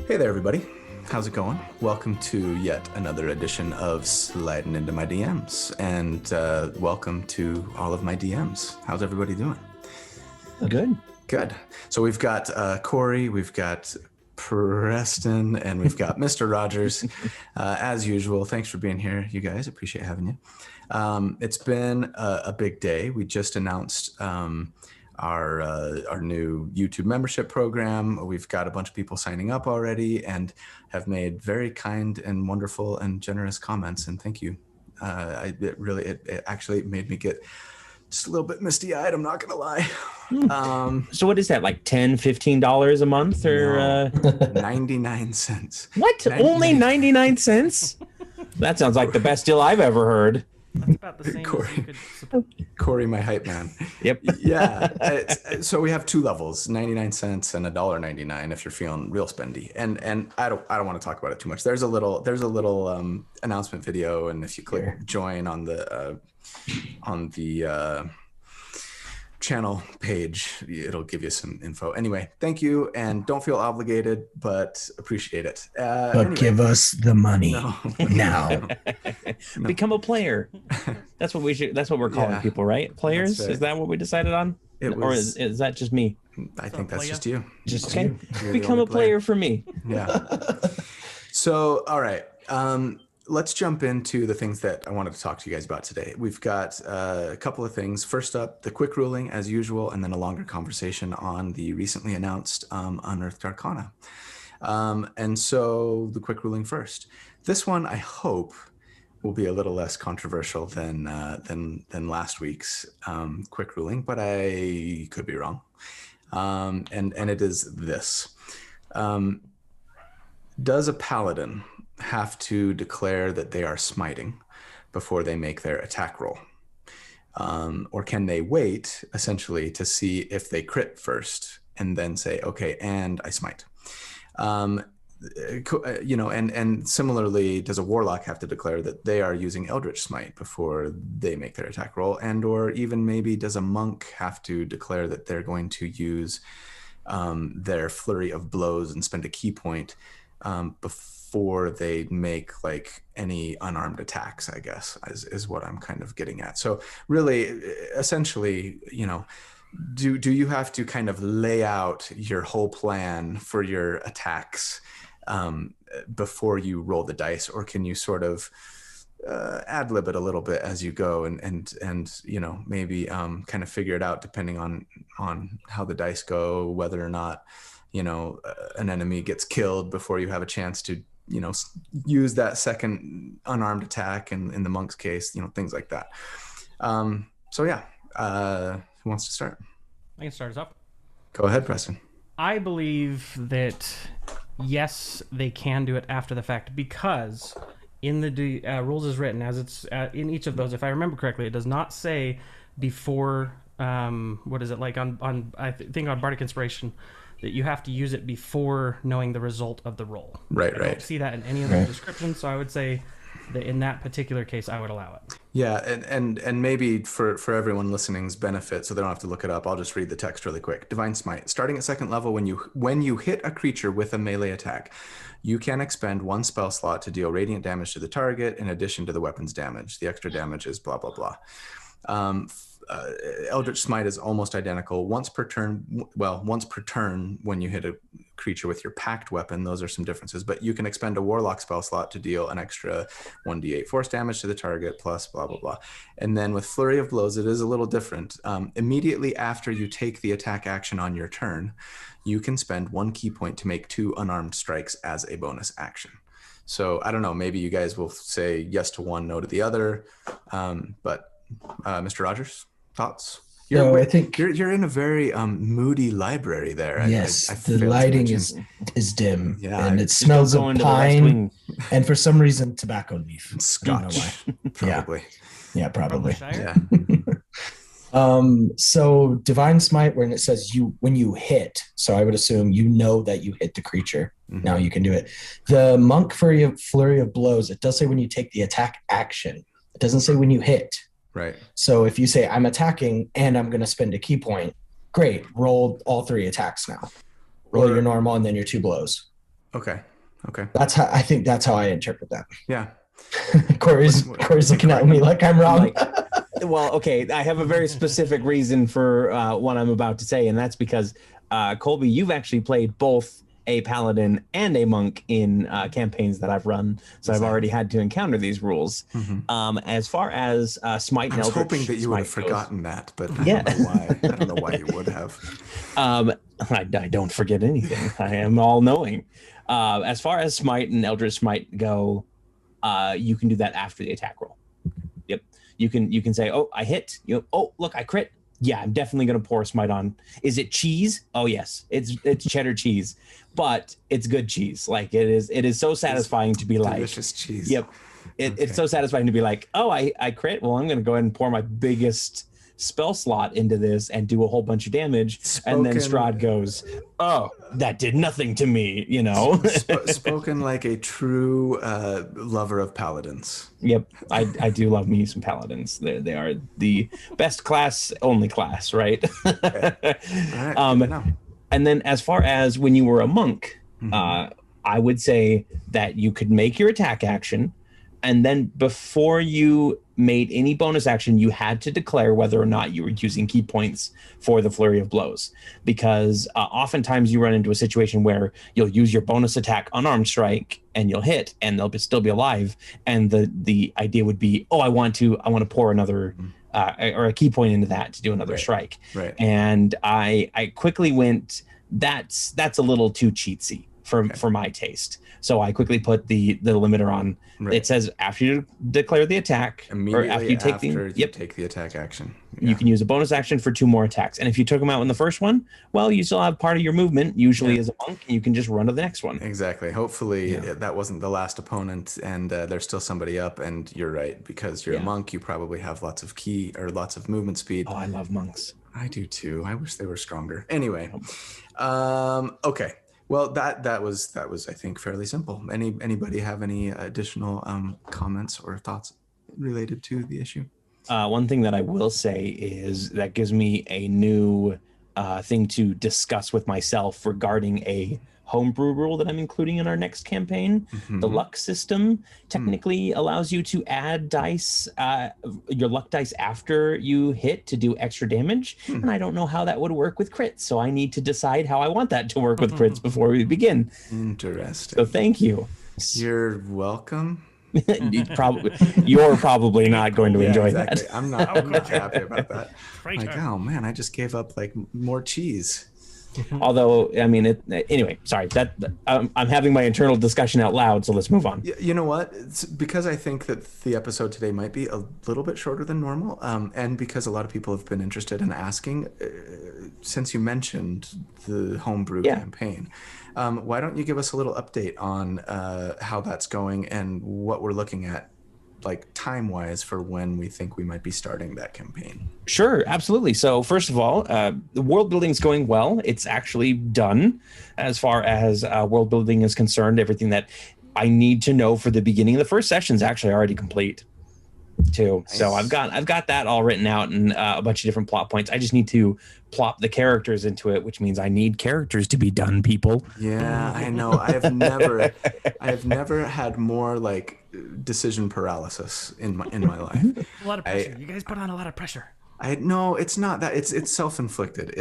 Hey there, everybody. How's it going? Welcome to yet another edition of Slidin into my DMs, and welcome to all of my DMs. How's everybody doing? Good. Good. So we've got Corey, we've got Preston, and we've got Mr. Rogers. As usual, thanks for being here, you guys. Appreciate having you. It's been a big day. We just announced our new YouTube membership program. We've got a bunch of people signing up already and have made very kind and wonderful and generous comments, and thank you. It actually made me get just a little bit misty-eyed, I'm not gonna lie. So what is that, like $10-15 a month, or 99 cents? What? Only 99 cents? That sounds like the best deal I've ever heard. That's about the same Corey. as you could support. Corey, my hype man. Yep. Yeah. So we have two levels, 99 cents and $1.99 if you're feeling real spendy. And I don't want to talk about it too much. There's a little announcement video, and if you click join on the channel page, it'll give you some info. Anyway, thank you, and don't feel obligated, but appreciate it. But anyway. give us the money now. No. Become a player. That's what we should. That's what we're calling people, right? Players. Right. Is that what we decided on? Or is that just me? I think that's just you. Just Okay. You're the Become only a player for me. Yeah. So, all right. Let's jump into the things that I wanted to talk to you guys about today. We've got a couple of things. First up, the quick ruling as usual, and then a longer conversation on the recently announced Unearthed Arcana. And so the quick ruling first. This one, I hope, will be a little less controversial than last week's quick ruling, but I could be wrong. And it is this. Does a paladin have to declare that they are smiting before they make their attack roll? Or can they wait essentially to see if they crit first and then say, okay, and I smite? And similarly, does a warlock have to declare that they are using Eldritch Smite before they make their attack roll? And or even maybe does a monk have to declare that they're going to use their flurry of blows and spend a key point before they make like any unarmed attacks, I guess, is what I'm kind of getting at. So really, essentially, do you have to kind of lay out your whole plan for your attacks before you roll the dice, or can you sort of ad lib it a little bit as you go and maybe kind of figure it out depending on how the dice go, whether or not an enemy gets killed before you have a chance to use that second unarmed attack, and in the monk's case, things like that. Who wants to start? I can start us up. Go ahead, Preston. I believe that, yes, they can do it after the fact, because in the rules as written, as it's in each of those, if I remember correctly, it does not say before, what is it, like on I think on Bardic Inspiration, that you have to use it before knowing the result of the roll. Right. I don't see that in any of the descriptions, so I would say that in that particular case, I would allow it. Yeah, and maybe for everyone listening's benefit, so they don't have to look it up, I'll just read the text really quick. Divine Smite. Starting at second level, when you hit a creature with a melee attack, you can expend one spell slot to deal radiant damage to the target in addition to the weapon's damage. The extra damage is blah, blah, blah. Eldritch Smite is almost identical. Once per turn when you hit a creature with your packed weapon. Those are some differences, but you can expend a warlock spell slot to deal an extra 1d8 force damage to the target plus blah, blah, blah. And then with Flurry of Blows, it is a little different. Immediately after you take the attack action on your turn, you can spend one key point to make 2 unarmed strikes as a bonus action. So I don't know, maybe you guys will say yes to one, no to the other. But Mr. Rogers, thoughts? I think you're in a very moody library there. Yes, I the lighting is dim, and it smells of into pine, and for some reason, tobacco leaf. Scotch, probably. Yeah, probably. Yeah. So Divine Smite, when it says when you hit, so I would assume that you hit the creature. Mm-hmm. Now you can do it. The Monk Flurry of Blows, it does say when you take the attack action. It doesn't say when you hit. Right. So if you say I'm attacking and I'm going to spend a key point, great. Roll all 3 attacks now. Roll your normal and then your 2 blows. Okay. Okay. That's how I think that's how I interpret that. Yeah. Corey's looking at me like I'm wrong. Well, okay, I have a very specific reason for what I'm about to say, and that's because Colby, you've actually played both a paladin and a monk in campaigns that I've run, so I've already had to encounter these rules. As far as Smite, I and was Eldritch hoping that you would have Smite forgotten that, but Yeah. I don't know why. I don't know why you would have. I don't forget anything. I am all knowing. As far as Smite and Eldritch Smite go, you can do that after the attack roll. Yep. You can say, oh, I hit. Oh, look, I crit. Yeah, I'm definitely gonna pour Smite on. Is it cheese? Oh yes, it's cheddar cheese, but it's good cheese. Like it is so satisfying to be like delicious cheese. Yep. It's so satisfying to be like, oh, I crit. Well, I'm gonna go ahead and pour my biggest spell slot into this and do a whole bunch of damage. And then Strahd goes, oh, that did nothing to me, Spoken like a true lover of paladins. Yep, I do love me some paladins. They are the best class, only class, right? Okay. All right, and then as far as when you were a monk, I would say that you could make your attack action, and then before you made any bonus action, you had to declare whether or not you were using key points for the flurry of blows, because oftentimes you run into a situation where you'll use your bonus attack unarmed strike and you'll hit and they'll still be alive, and the idea would be, oh, I want to pour another or a key point into that to do another strike. Right. And I quickly went, that's a little too cheatsy for my taste. So I quickly put the limiter on. Right. It says after you declare the attack, immediately or after you take the attack action. You can use a bonus action for 2 more attacks. And if you took them out in the first one, well, you still have part of your movement, usually as a monk, and you can just run to the next one. Exactly. Hopefully that wasn't the last opponent and there's still somebody up. And you're right, because you're a monk, you probably have lots of movement speed. Oh, I love monks. I do too. I wish they were stronger. Anyway. Okay. Well, that was I think fairly simple. Anybody have any additional comments or thoughts related to the issue? One thing that I will say is that gives me a new thing to discuss with myself regarding a homebrew rule that I'm including in our next campaign. The luck system technically allows you to add dice, your luck dice after you hit to do extra damage. And I don't know how that would work with crits. So I need to decide how I want that to work with crits before we begin. Interesting. So thank you. You're welcome. You're probably not going to enjoy that. I'm not happy about that. Like, oh man, I just gave up like more cheese. Although, I mean, anyway, sorry, that I'm having my internal discussion out loud, so let's move on. You know what? It's because I think that the episode today might be a little bit shorter than normal, and because a lot of people have been interested in asking, since you mentioned the homebrew campaign, why don't you give us a little update on how that's going and what we're looking at, like time-wise, for when we think we might be starting that campaign? Sure, absolutely. So first of all, the world building is going well. It's actually done as far as world building is concerned. Everything that I need to know for the beginning of the first session is actually already complete too. Nice. So I've got that all written out and a bunch of different plot points. I just need to plop the characters into it, which means I need characters to be done, people. Yeah, I know. I have never had more like decision paralysis in my life. A lot of pressure. You guys put on a lot of pressure. No, it's not that. It's self-inflicted.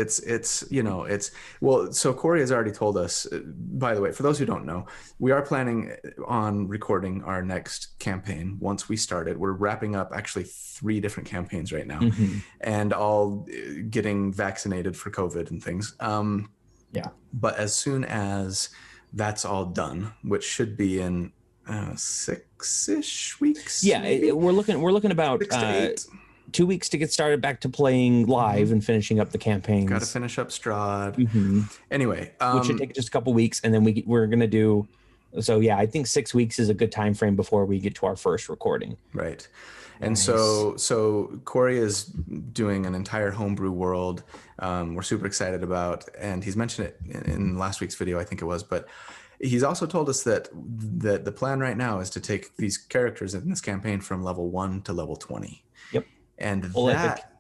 Well, so Corey has already told us, by the way, for those who don't know, we are planning on recording our next campaign once we start it. We're wrapping up actually 3 different campaigns right now, and all getting vaccinated for COVID and things. But as soon as that's all done, which should be in 6-ish weeks. Yeah, we're looking about 6 to 8. 2 weeks to get started back to playing live and finishing up the campaigns. Got to finish up Strahd. Anyway, which should take just a couple weeks, and then we're gonna do. So yeah, I think 6 weeks is a good time frame before we get to our first recording. Right, and so Corey is doing an entire homebrew world. We're super excited about, and he's mentioned it in last week's video, I think it was, but he's also told us that the plan right now is to take these characters in this campaign from level 1 to level 20. Yep. And Well,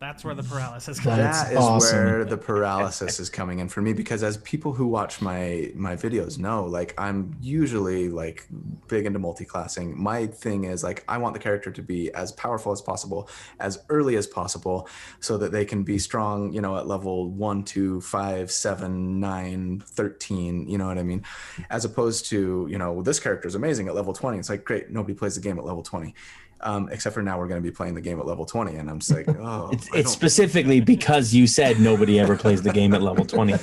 That's where the paralysis comes. that is awesome. where the paralysis is coming in for me, because as people who watch my videos know, like, I'm usually like big into multi-classing. My thing is like, I want the character to be as powerful as possible, as early as possible, so that they can be strong, you know, at level 1, 2, 5, 7, 9, 13, you know what I mean? As opposed to, you know, this character is amazing at level 20. It's like, great, nobody plays the game at level 20. Except for now we're going to be playing the game at level 20, and I'm just like, oh, it's specifically because you said nobody ever plays the game at level 20.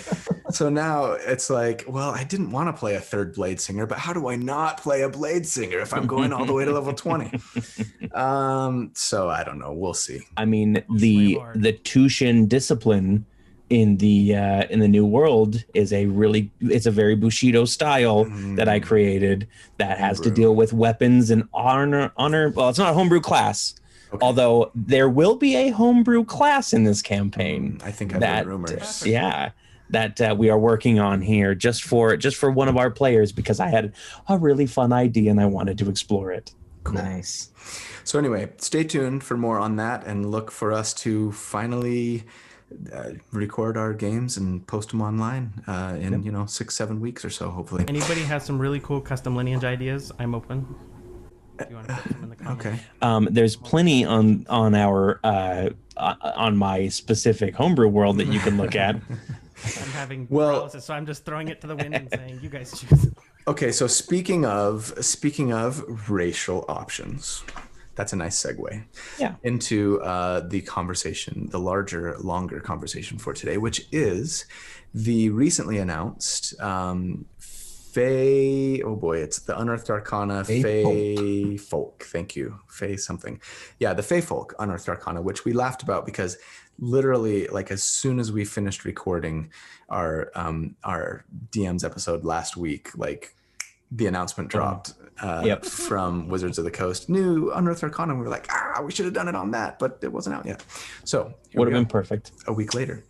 So now it's like, well, I didn't want to play a third blade singer, but how do I not play a blade singer if I'm going all the way to level 20? So I don't know. We'll see. I mean, the Tushin discipline in the new world is it's a very Bushido style that I created that has to deal with weapons and honor. Well, it's not a homebrew class, although there will be a homebrew class in this campaign. I think I've heard rumors. Yeah, that we are working on here just for one of our players, because I had a really fun idea and I wanted to explore it. Cool. Nice. So anyway, stay tuned for more on that, and look for us to finally record our games and post them online in 6-7 weeks or so, hopefully. Anybody has some really cool custom lineage ideas? I'm open. If you want to put them in the comments. Okay. There's plenty on our on my specific homebrew world that you can look at. I'm having paralysis, so I'm just throwing it to the wind and saying, you guys choose. Okay, so speaking of racial options, that's a nice segue into the conversation, the longer conversation for today, which is the recently announced Fey, oh boy, it's the Unearthed Arcana Fey Folk. Thank you. Fey something. Yeah, the Fey Folk Unearthed Arcana, which we laughed about because literally, like, as soon as we finished recording our DM's episode last week, like, the announcement dropped from Wizards of the Coast, new Unearthed Arcana. We were like, we should have done it on that, but it wasn't out yet. So would have been perfect. A week later.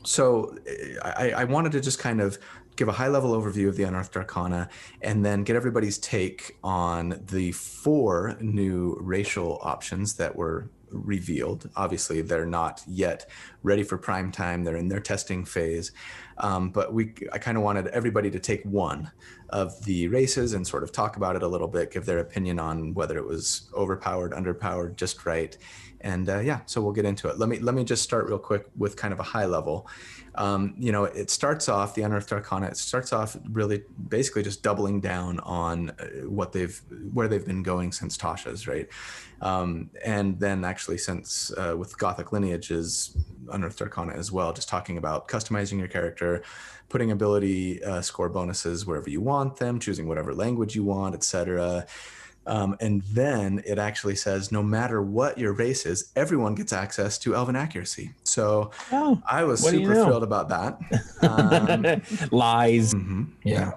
So I wanted to just kind of give a high-level overview of the Unearthed Arcana, and then get everybody's take on the 4 new racial options that were revealed. Obviously, they're not yet ready for prime time. They're in their testing phase. But I kind of wanted everybody to take one of the races and sort of talk about it a little bit, give their opinion on whether it was overpowered, underpowered, just right. And so we'll get into it. Let me just start real quick with kind of a high level. It starts off, the Unearthed Arcana, it starts off really basically just doubling down on where they've been going since Tasha's, right? And then actually since with Gothic Lineage's Unearthed Arcana as well, just talking about customizing your character, putting ability score bonuses wherever you want them, choosing whatever language you want, etc. And then it actually says, no matter what your race is, everyone gets access to Elven Accuracy. So I was super thrilled about that. Lies. Mm-hmm. Yeah.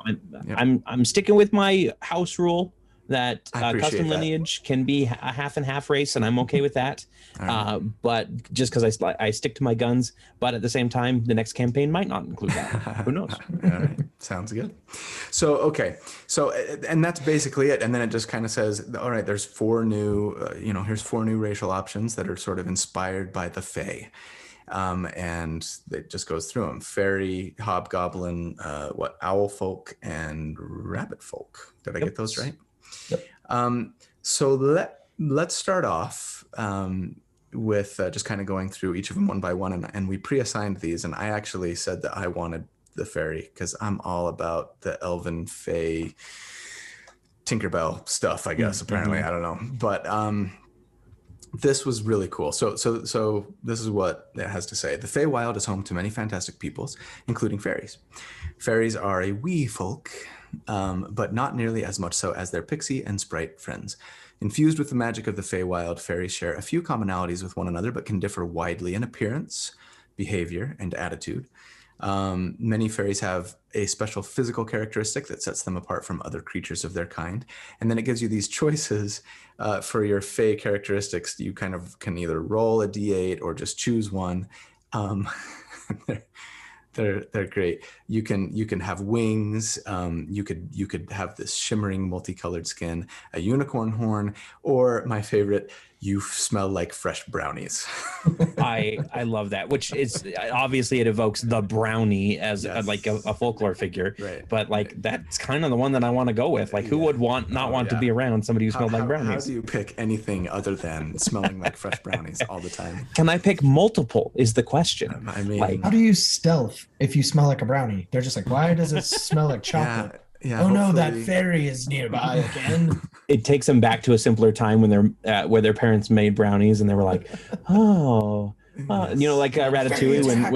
I'm sticking with my house rule that custom that. lineage can be a half and half race, and I'm okay with that. Right. But just because I stick to my guns, but at the same time, the next campaign might not include that. Who knows? All right. Sounds good. So, okay. So, and that's basically it. And then it just kind of says, all right, there's 4 new, here's 4 new racial options that are sort of inspired by the Fey. And it just goes through them: fairy, hobgoblin, owl folk, and rabbit folk. Did I get those right? Yep. So let's start off with just kind of going through each of them one by one, and we pre-assigned these, and I actually said that I wanted the fairy because I'm all about the elven fey Tinkerbell stuff, I guess. Apparently, I don't know, but this was really cool. So this is what it has to say. The Feywild is home to many fantastic peoples, including fairies. Fairies are a wee folk, but not nearly as much so as their pixie and sprite friends. Infused with the magic of the Feywild, fairies share a few commonalities with one another, but can differ widely in appearance, behavior, and attitude. Many fairies have a special physical characteristic that sets them apart from other creatures of their kind. And then it gives you these choices for your Fey characteristics. You kind of can either roll a d8 or just choose one. They're great. You can have wings. You could have this shimmering multicolored skin, a unicorn horn, or my favorite, you smell like fresh brownies. I love that, which is obviously it evokes the brownie as Yes. like a folklore figure, Right, but like right. that's kind of the one that I want to go with. Like, who would not want to be around somebody who smelled like How brownies? do you pick anything other than smelling like fresh brownies all the time? Can I pick multiple is the question. I mean, like, How do you stealth if you smell like a brownie? They're just like, why does it smell like chocolate? yeah. Oh no, that hopefully- fairy is nearby again. it takes them back to a simpler time when they're where their parents made brownies and they were like, oh. You know, like Ratatouille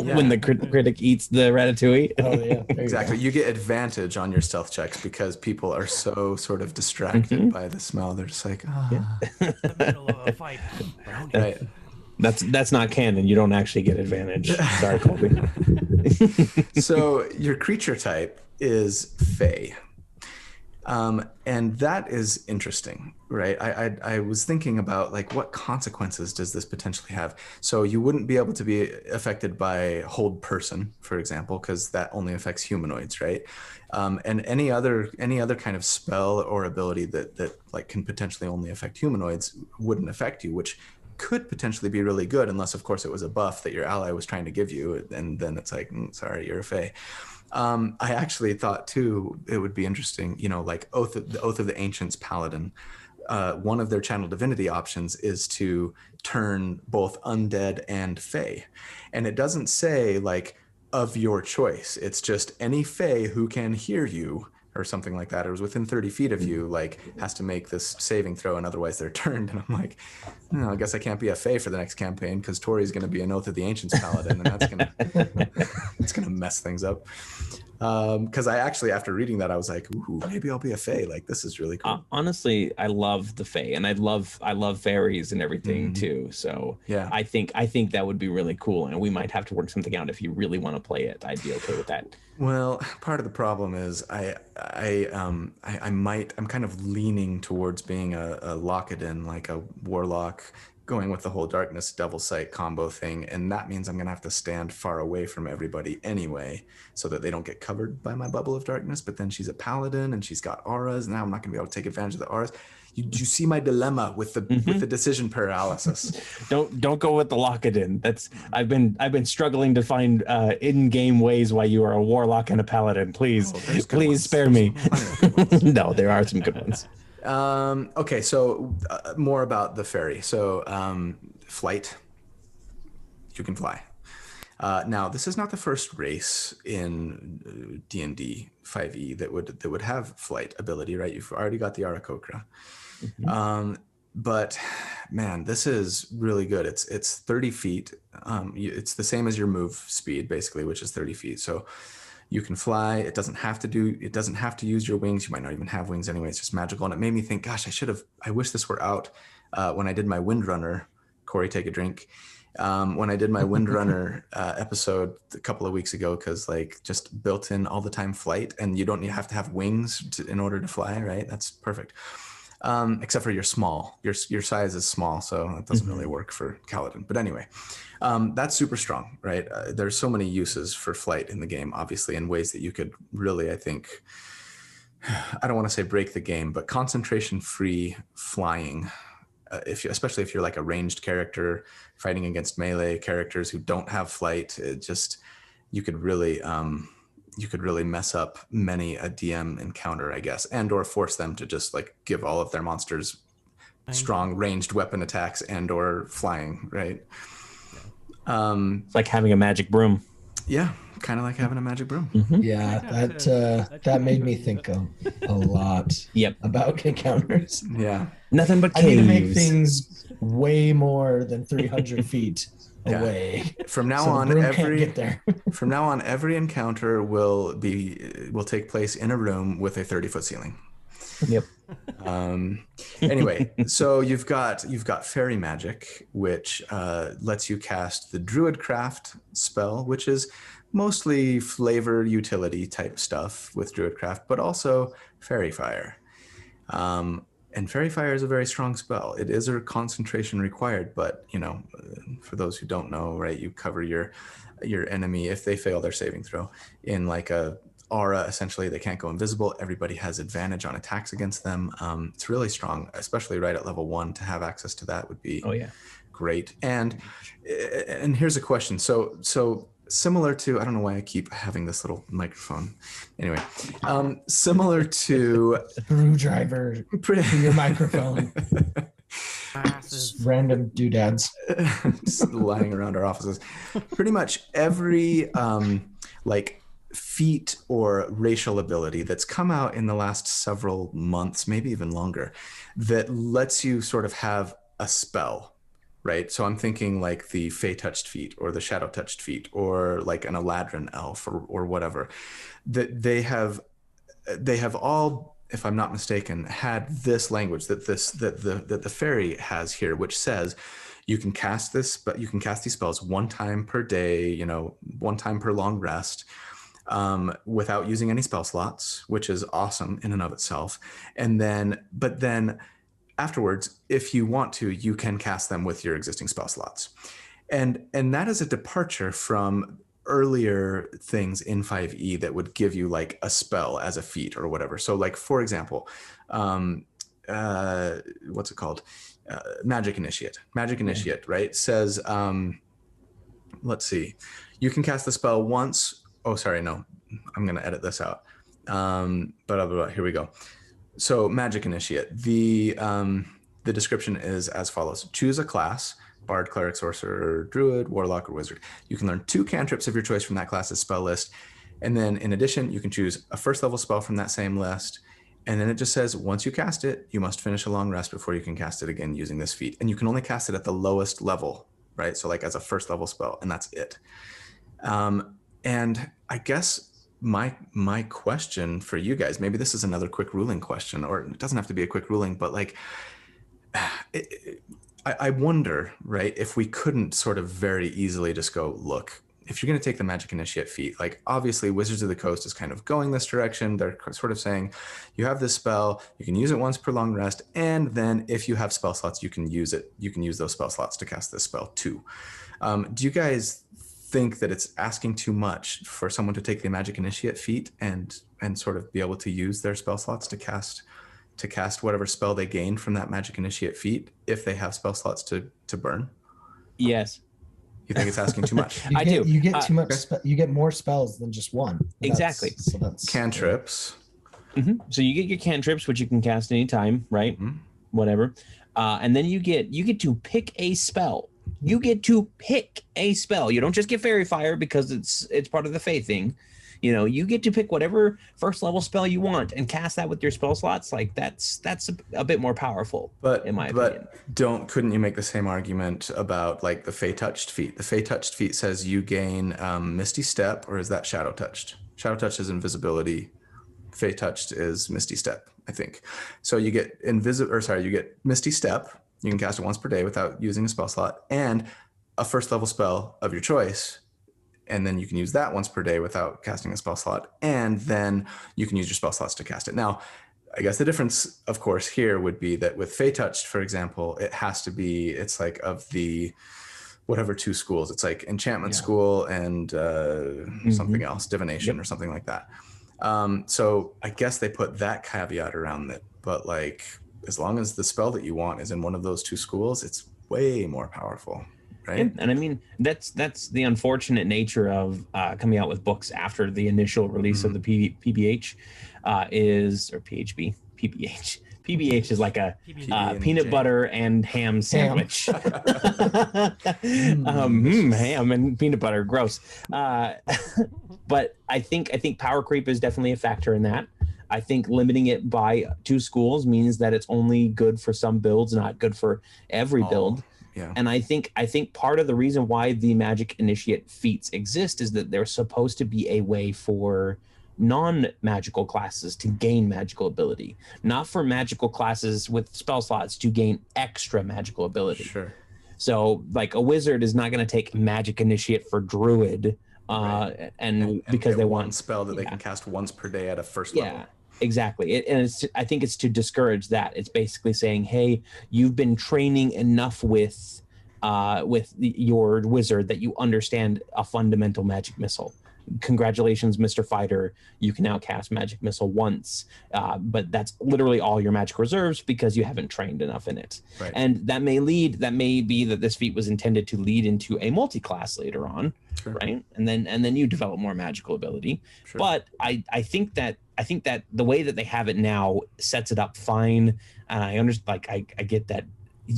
when the critic eats the Ratatouille. Oh yeah, Exactly. You get advantage on your stealth checks because people are so sort of distracted by the smell. They're just like, the middle of a fight. Brownie. right. That's not canon. You don't actually get advantage. Sorry, Colby. So your creature type is Fey. And that is interesting, right? I was thinking about like what consequences does this potentially have? So you wouldn't be able to be affected by hold person, for example, because that only affects humanoids, right? And any other kind of spell or ability that like can potentially only affect humanoids wouldn't affect you, which could potentially be really good, unless of course it was a buff that your ally was trying to give you, and then it's like, sorry, you're a Fey. I actually thought too it would be interesting, you know, like the Oath of the Ancients Paladin. One of their channel divinity options is to turn both undead and Fey, and it doesn't say like of your choice. It's just any Fey who can hear you or something like that, or is within 30 feet of you, like has to make this saving throw, and otherwise they're turned. And I'm like, no, I guess I can't be a Fey for the next campaign because Tori's going to be an Oath of the Ancients Paladin, and that's gonna mess things up. Because I actually, after reading that, I was like, ooh, maybe I'll be a Fey. Like, this is really cool. Honestly, I love the Fae, and I love fairies and everything too. So yeah, I think that would be really cool, and we might have to work something out if you really want to play it. I'd be okay with that. Well, part of the problem is I'm kind of leaning towards being a Lockadin, like a warlock, going with the whole darkness devil sight combo thing, and that means I'm gonna have to stand far away from everybody anyway, so that they don't get covered by my bubble of darkness. But then she's a paladin and she's got auras. Now I'm not gonna be able to take advantage of the auras. You see my dilemma with the decision paralysis. Don't go with the Lockadin. I've been struggling to find in-game ways why you are a warlock and a paladin. Please spare me. No, there are some good ones. Okay, so more about the fairy. So flight, you can fly. Now, this is not the first race in D&D 5e that would have flight ability, right? You've already got the Aarakocra. But man, this is really good. It's 30 feet. It's the same as your move speed, basically, which is 30 feet. So you can fly. It doesn't have to use your wings. You might not even have wings anyway. It's just magical. And it made me think, gosh, I wish this were out when I did my Windrunner. Corey, take a drink. When I did my Windrunner episode a couple of weeks ago, because like just built in all the time flight, and you don't have to have wings in order to fly, right? That's perfect. Except for you're small. Your size is small, so that doesn't really work for Kaladin. But anyway, that's super strong, right? There's so many uses for flight in the game, obviously, in ways that you could really, I think, I don't want to say break the game, but concentration-free flying. Especially if you're like a ranged character fighting against melee characters who don't have flight, you could really mess up many a DM encounter, I guess, and or force them to just like give all of their monsters strong ranged weapon attacks and or flying, right? It's like having a magic broom. Yeah, kind of like having a magic broom. Yeah, that made me think a lot. Yep. About encounters. Yeah. Nothing but I caves. need to make things way more than 300 feet away. From now So the on, broom can't get there. from now on, every encounter will take place in a room with a 30-foot ceiling. Yep. Anyway, so you've got fairy magic, which lets you cast the Druidcraft spell, which is mostly flavor utility type stuff with Druidcraft, but also Fairy Fire. And Fairy Fire is a very strong spell. It is a concentration required, but for those who don't know, right, you cover your enemy if they fail their saving throw in like a aura, essentially. They can't go invisible. Everybody has advantage on attacks against them. It's really strong, especially right at level 1. To have access to that would be great. And here's a question. So similar to, I don't know why I keep having this little microphone. Anyway, similar to Screwdriver for your microphone. Random doodads just lying around our offices. Pretty much every like feat or racial ability that's come out in the last several months, maybe even longer, that lets you sort of have a spell, right? So I'm thinking like the Fey touched feat or the Shadow touched feat or like an Eladrin elf or whatever, that they have all, if I'm not mistaken, had this language that the fairy has here, which says you can cast this, but you can cast these spells 1 time per day, 1 time per long rest, without using any spell slots, which is awesome in and of itself. But then afterwards, if you want to, you can cast them with your existing spell slots. And that is a departure from earlier things in 5e that would give you like a spell as a feat or whatever. So like, for example, what's it called? Magic Initiate. Magic Initiate, right? Says, let's see, you can cast the spell once. Oh, sorry, no, I'm going to edit this out. Here we go. So Magic Initiate, the description is as follows. Choose a class: Bard, Cleric, Sorcerer, Druid, Warlock, or Wizard. You can learn 2 cantrips of your choice from that class's spell list. And then in addition, you can choose a first level spell from that same list. And then it just says, once you cast it, you must finish a long rest before you can cast it again using this feat. And you can only cast it at the lowest level, right? So like as a first level spell, and that's it. And I guess my question for you guys, maybe this is another quick ruling question, or it doesn't have to be a quick ruling, but like, I wonder, right, if we couldn't sort of very easily just go, look, if you're going to take the Magic Initiate feat, like obviously Wizards of the Coast is kind of going this direction. They're sort of saying, you have this spell, you can use it once per long rest, and then if you have spell slots, you can use it. You can use those spell slots to cast this spell too. Do you guys think that it's asking too much for someone to take the Magic Initiate feat and sort of be able to use their spell slots to cast whatever spell they gained from that Magic Initiate feat if they have spell slots to burn? Yes. You think it's asking too much? I do. You get too much. You get more spells than just one. Exactly. That's cantrips. Mm-hmm. So you get your cantrips, which you can cast anytime, right? Mm-hmm. Whatever. And then you get to pick a spell. You get to pick a spell. You don't just get Fairy Fire because it's part of the Fey thing. You get to pick whatever first level spell you want and cast that with your spell slots. Like that's a bit more powerful, in my opinion. Couldn't you make the same argument about like the Fey touched feat? The Fey touched feat says you gain Misty Step, or is that Shadow touched? Shadow touched is invisibility. Fey touched is Misty Step, I think. So you get you get Misty Step. You can cast it once per day without using a spell slot, and a first level spell of your choice. And then you can use that once per day without casting a spell slot. And then you can use your spell slots to cast it. Now, I guess the difference, of course, here would be that with Fey Touched, for example, it's like of the whatever 2 schools. It's like Enchantment School and something else, Divination or something like that. So I guess they put that caveat around it. But like, as long as the spell that you want is in one of those 2 schools, it's way more powerful. Right. Yeah, and I mean that's the unfortunate nature of coming out with books after the initial release of the PBH or PHB. PBH is like a peanut butter and ham sandwich. Ham and peanut butter, gross. But I think power creep is definitely a factor in that. I think limiting it by 2 schools means that it's only good for some builds, not good for every build. Yeah. And I think part of the reason why the Magic Initiate feats exist is that they're supposed to be a way for non-magical classes to gain magical ability, not for magical classes with spell slots to gain extra magical ability. Sure. So like a wizard is not going to take Magic Initiate for Druid and because they want one spell that they can cast once per day at a first level. Yeah. Exactly. I think it's to discourage that. It's basically saying, hey, you've been training enough with your wizard that you understand a fundamental magic missile. congratulations, Mr. Fighter, you can now cast Magic Missile once, but that's literally all your magic reserves because you haven't trained enough in it. Right. And that may be that this feat was intended to lead into a multi-class later on, Sure. right? And then you develop more magical ability. Sure. But I think that the way that they have it now sets it up fine, and I understand. Like I get that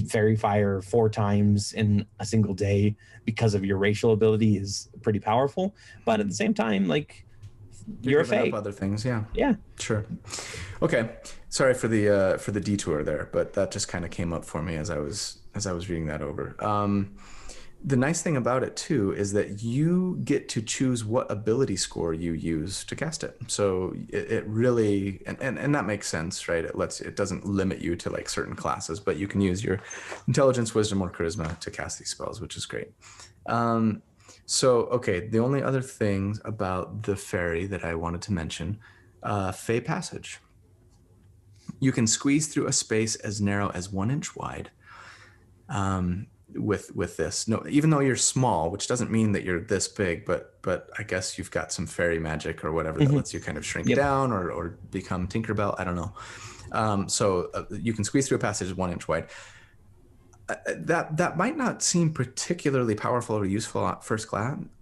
Fairy Fire 4 times in a single day because of your racial ability is pretty powerful, but at the same time, like, you're a Fey. Other things, yeah. Yeah. Sure. Okay. Sorry for the detour there, but that just kind of came up for me as I was reading that over. The nice thing about it too is that you get to choose what ability score you use to cast it. So it really, and that makes sense, right? It doesn't limit you to like certain classes, but you can use your intelligence, wisdom, or charisma to cast these spells, which is great. So, okay, the only other things about the fairy that I wanted to mention, Fey Passage. You can squeeze through a space as narrow as 1 inch wide. With this, no, even though you're small, which doesn't mean that you're this big, but I guess you've got some fairy magic or whatever that lets you kind of shrink down or become Tinkerbell. I don't know. So you can squeeze through a passage 1 inch wide. That might not seem particularly powerful or useful at first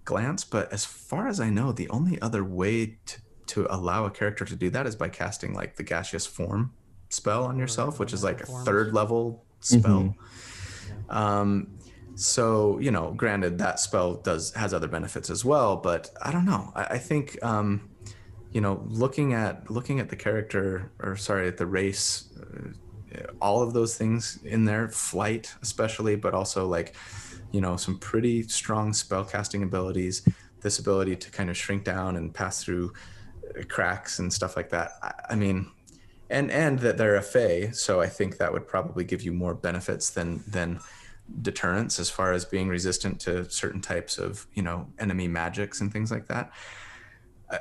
glance, but as far as I know, the only other way to allow a character to do that is by casting like the gaseous form spell on yourself, which is like a 3rd level spell. So, you know, granted that spell has other benefits as well, but I don't know. I think, you know, looking at the character, or sorry, at the race, all of those things in there, flight especially, but also like, you know, some pretty strong spell casting abilities, this ability to kind of shrink down and pass through cracks and stuff like that. I mean, and that they're a Fey, so I think that would probably give you more benefits than deterrence as far as being resistant to certain types of, you know, enemy magics and things like that.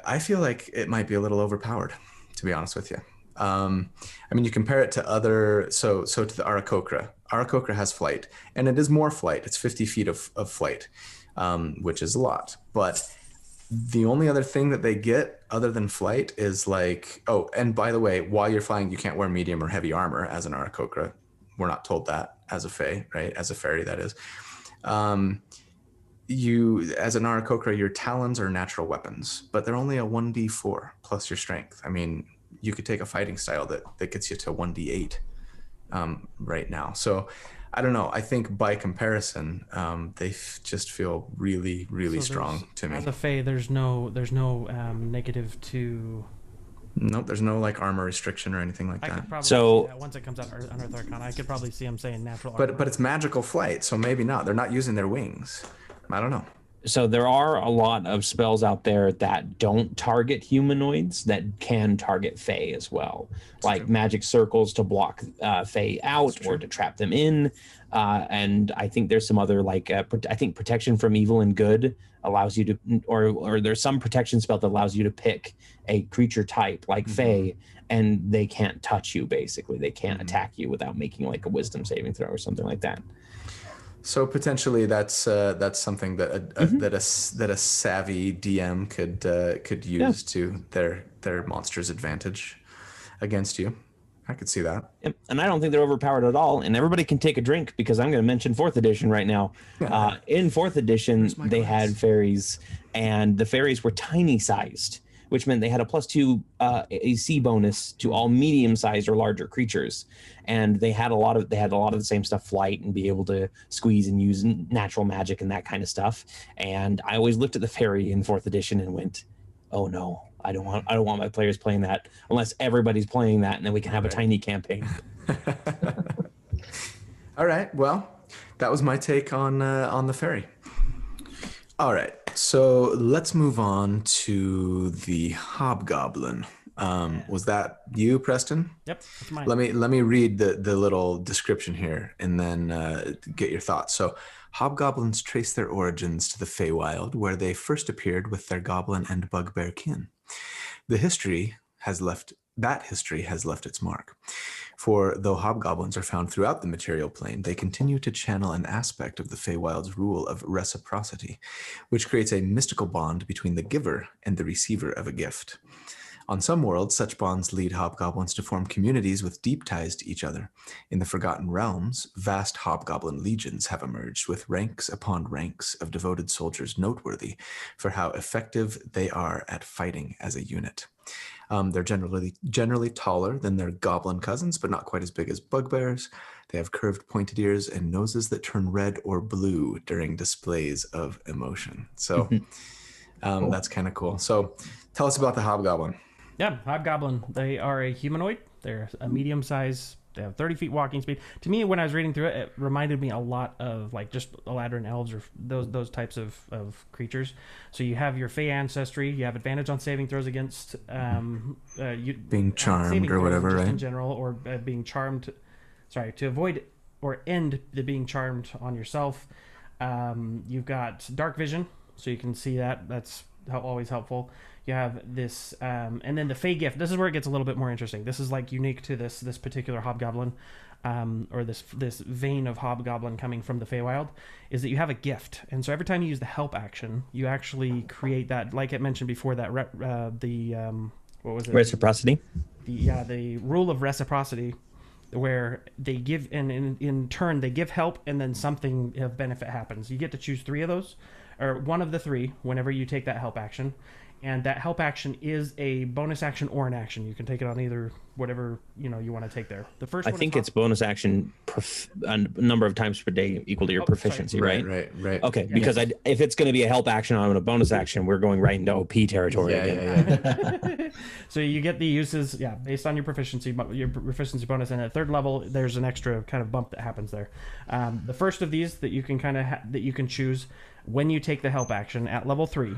I feel like it might be a little overpowered, to be honest with you. I mean, you compare it to other, so to the Aarakocra. Aarakocra has flight, and it is more flight. It's 50 feet of flight, which is a lot. But the only other thing that they get other than flight is like, oh, and by the way, while you're flying, you can't wear medium or heavy armor as an Aarakocra. We're not told that as a Fey, right? As a fairy, that is. You, as an Aarakocra, your talons are natural weapons, but they're only a 1d4 plus your strength. I mean, you could take a fighting style that gets you to 1d8 right now. So I don't know. I think by comparison, they just feel really, really strong to me. As a Fey, there's no negative to. Nope, there's no like armor restriction or anything like that. I could probably So see that once it comes out Unearthed Arcana, I could probably see them saying natural but armor. but it's magical flight, so maybe not. They're not using their wings. I don't know. So there are a lot of spells out there that don't target humanoids that can target Fey as well, like magic circles to block Fey out or to trap them in. And I think there's some other like I think protection from evil and good allows you to, or there's some protection spell that allows you to pick a creature type like Fey, and they can't touch you. Basically, they can't attack you without making like a wisdom saving throw or something like that. So potentially that's something that a savvy DM could use to their monster's advantage against you. I could see that. Yep. And I don't think they're overpowered at all. And everybody can take a drink because I'm going to mention 4th edition right now. In 4th edition, they had fairies, and the fairies were tiny sized, which meant they had a +2 AC bonus to all medium-sized or larger creatures, and they had a lot of the same stuff, flight, and be able to squeeze and use natural magic and that kind of stuff. And I always looked at the fairy in 4th edition and went, "Oh no, I don't want my players playing that unless everybody's playing that, and then we can have a tiny campaign." All right. Well, that was my take on the fairy. All right. So let's move on to the Hobgoblin. Was that you, Preston? Yep, that's mine. Let me read the little description here and then get your thoughts. So, Hobgoblins trace their origins to the Feywild, where they first appeared with their goblin and bugbear kin. The history has left that history has left its mark. For though hobgoblins are found throughout the material plane, they continue to channel an aspect of the Feywild's rule of reciprocity, which creates a mystical bond between the giver and the receiver of a gift. On some worlds, such bonds lead hobgoblins to form communities with deep ties to each other. In the Forgotten Realms, vast hobgoblin legions have emerged with ranks upon ranks of devoted soldiers noteworthy for how effective they are at fighting as a unit. They're generally taller than their goblin cousins, but not quite as big as bugbears. They have curved pointed ears and noses that turn red or blue during displays of emotion. So that's kind of cool. So tell us about the hobgoblin. Yeah, hobgoblin. They are a humanoid. They're a medium size. They have 30 feet walking speed. To me, when I was reading through it, it reminded me a lot of like just Eladrin elves or those types of creatures. So you have your Fey ancestry. You have advantage on saving throws against being charmed or whatever, right? In general, or being charmed. Sorry, to avoid or end the being charmed on yourself. You've got dark vision, so you can see that. That's always helpful. You have this, and then the Fey gift. This is where it gets a little bit more interesting. This is like unique to this particular hobgoblin, or this vein of hobgoblin coming from the Feywild, is that you have a gift. And so every time you use the help action, you actually create that, like it mentioned before, that what was it? Reciprocity. The rule of reciprocity, where they give, and in turn they give help, and then something of benefit happens. You get to choose 3 of those, or one of the 3, whenever you take that help action. And that help action is a bonus action or an action. You can take it on either, whatever you want to take there. The first I one think it's bonus action a number of times per day equal to your proficiency, right? right? Right. Okay, yeah, because if it's going to be a help action on a bonus action, we're going right into OP territory again. Yeah. So you get the uses, based on your proficiency bonus, and at 3rd level, there's an extra kind of bump that happens there. The first of these that you can that you can choose when you take the help action at level 3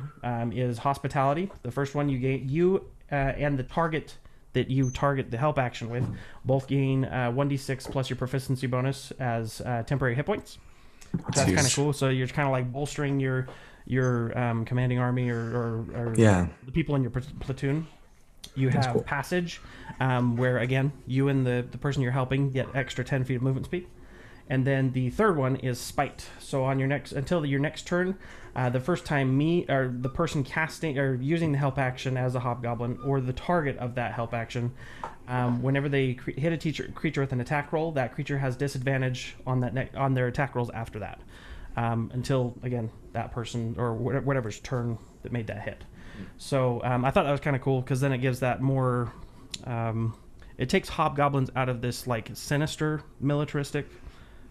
is hospitality. The first one you gain, and the target that you target the help action with both gain 1d6 plus your proficiency bonus as temporary hit points. That's kind of cool. So you're kind of like bolstering your commanding army or the people in your platoon. You have passage, where again you and the person you're helping get extra 10 feet of movement speed. And then the third one is spite. So on until your next turn, the first time the person casting or using the help action as a hobgoblin, or the target of that help action, whenever they hit a creature with an attack roll, that creature has disadvantage on on their attack rolls after that, until again that person or whatever's turn that made that hit. So I thought that was kind of cool, because then it gives that more. It takes hobgoblins out of this like sinister militaristic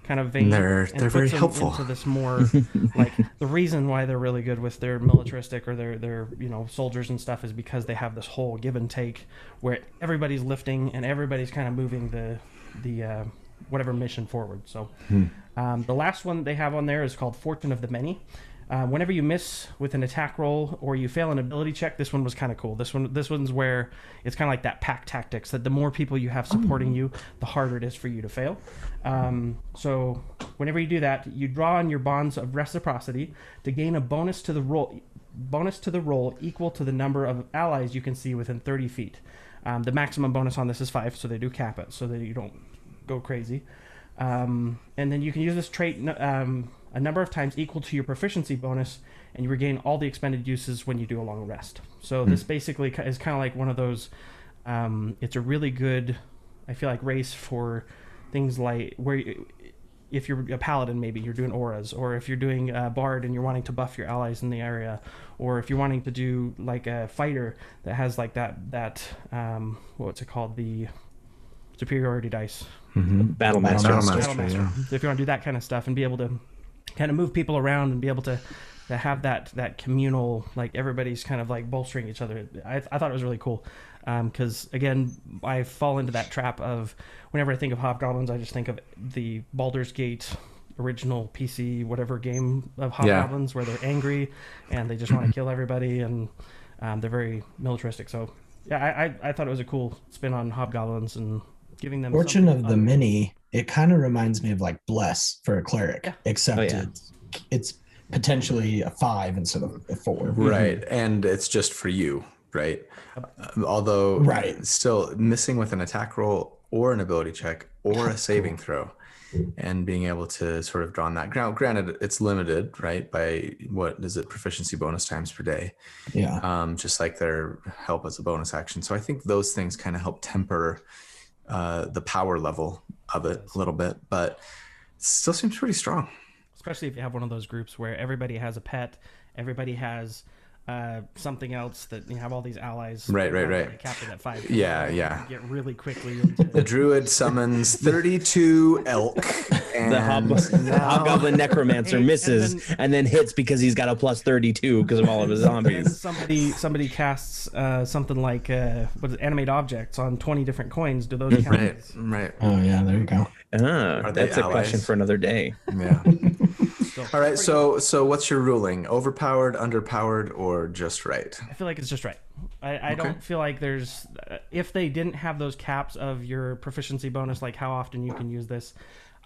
kind of vein. They're very helpful into this more like the reason why they're really good with their militaristic or their soldiers and stuff is because they have this whole give and take where everybody's lifting and everybody's kind of moving the whatever mission forward. So the last one they have on there is called Fortune of the Many. Whenever you miss with an attack roll or you fail an ability check, this one was kind of cool. This one's where it's kind of like that pack tactics, that the more people you have supporting you, the harder it is for you to fail. So whenever you do that, you draw on your bonds of reciprocity to gain a bonus to the roll equal to the number of allies you can see within 30 feet. The maximum bonus on this is 5, so they do cap it so that you don't go crazy. And then you can use this trait a number of times equal to your proficiency bonus, and you regain all the expended uses when you do a long rest. So this basically is kind of like one of those, it's a really good, I feel like, race for things like where if you're a paladin, maybe you're doing auras, or if you're doing a bard and you're wanting to buff your allies in the area, or if you're wanting to do like a fighter that has like that what's it called, the superiority dice. Battle master. Yeah. So if you want to do that kind of stuff and be able to kind of move people around and be able to have that communal, like everybody's kind of like bolstering each other, I thought it was really cool. Because again, I fall into that trap of whenever I think of hobgoblins, I just think of the Baldur's Gate original PC whatever game of hobgoblins, where they're angry and they just want to kill everybody, and they're very militaristic. So yeah, I thought it was a cool spin on hobgoblins and giving them Fortune of the Many. It kind of reminds me of like Bless for a cleric, except it's potentially a 5 instead of a 4. Right, and it's just for you. right? Although Right. still missing with an attack roll or an ability check or a saving throw, and being able to sort of draw on that. Granted, it's limited, right, by what is it, proficiency bonus times per day. Yeah. Just like their help as a bonus action. So I think those things kind of help temper the power level of it a little bit, but it still seems pretty strong. Especially if you have one of those groups where everybody has a pet, everybody has something else, that you have all these allies. Right. Capped at 5. Yeah. Get really quickly into The druid summons 32 elk. And the hobgoblin necromancer misses and then hits because he's got a plus 32 because of all of his zombies. Somebody casts something like animate objects on 20 different coins. Do those count? Right. Oh yeah, there you go. That's a question for another day. Yeah. All right. So what's your ruling? Overpowered, underpowered, or just right? I feel like it's just right. I don't feel like there's if they didn't have those caps of your proficiency bonus, like how often you can use this,